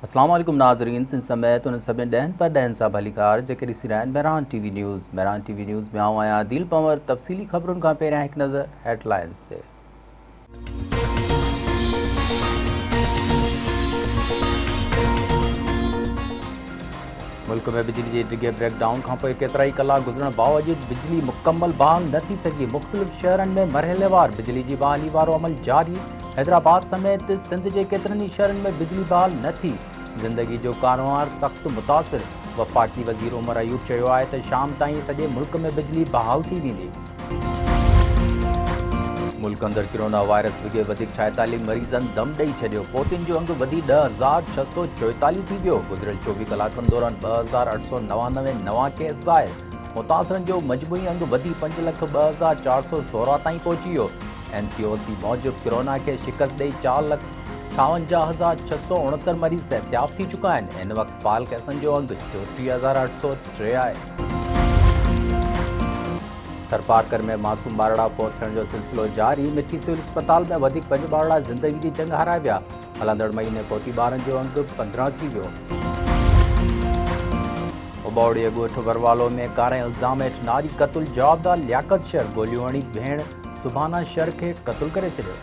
अस्सलाम वालेकुम नाज़रीन, सिंध समेत उन सभिनी ॾहनि पर ॾहनि सां भलीकार जेके ॾिसी रहिया आहिनि Mehran TV news. Mehran TV news में आऊं आहियां आदिल पंवर। तफ़सीली ख़बरुनि खां पहिरियां हिकु नज़र हेडलाइंस ते। मुल्क में बिजली जे डिघे ब्रेकडाउन खां पोइ केतिरा ई कलाक गुज़रण बावजूद बिजली मुकम्मल बहाल न थी सघी। मुख़्तलिफ़ शहरनि में मरहलेवार बिजली जी बहाली वारो अमल जारी। हैदराबाद समेत सिंध जे केतिरनि ई शहरनि में बिजली बहाल न थी। ज़िंदगी जो कारोबार सख़्तु मुतासिर। वफ़ाक़ी वज़ीर उमर अयूब चयो आहे त शाम ताईं सॼे मुल्क में बिजली बहाल थी वेंदी। मुल्क अंदरि कोरोना वायरस विघे वधीक 46 मरीज़नि दम ॾेई छॾियो। पोतियुनि जो अंगु वधी 10,644 थी वियो। गुज़िरियल 24 कलाकनि दौरान 2,899 नवां केस ज़ाहिर। मुतासिरनि जो मजमूई अंगु वधी 5,02,416 ताईं पहुची वियो। NCOC मूजिबि कोरोना खे शिकस्त ॾेई 4,58,669 मरीज़ सिहतयाब थी चुका आहिनि। हिन वक़्तु फाल केसनि जो अंगु 34,803 आहे। थरपारकर में मासूम ॿारड़ा फौत थियण जो सिलसिलो जारी। मिठी सिविल अस्पताल में वधीक 5 ॿारड़ा ज़िंदगी जी जंग हाराए विया। हलंदड़ महीने फौती ॿारनि जो अंगु 15 थी वियो। उॿावड़ी ॻोठ वरवालो में कारे इल्ज़ाम हेठि नारी क़तुल जवाबदार लियाकत शर गोलियूं हणी भेण सुभाना शर खे क़तुल करे छॾियो।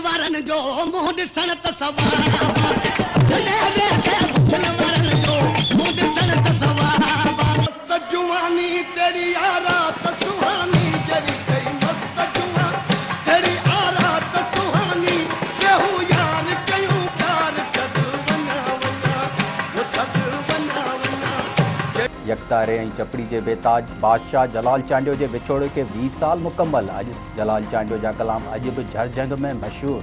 वारन जो मुंह ॾिसण त जुवानी तेरी आरात सुहानी जड़ी कई मस्त जुआ तेरी आरात सुहानी केहू यार कयूं प्यार छद वना वना वो छद वना वना। यकतारे ऐं चपड़ी जे बेताज बादशाह जलाल चांडियो जे विछोड़े खे 20 साल मुकम्मल। अॼु जलाल चांडियो जा कलाम अॼु बि झरजंग में मशहूर।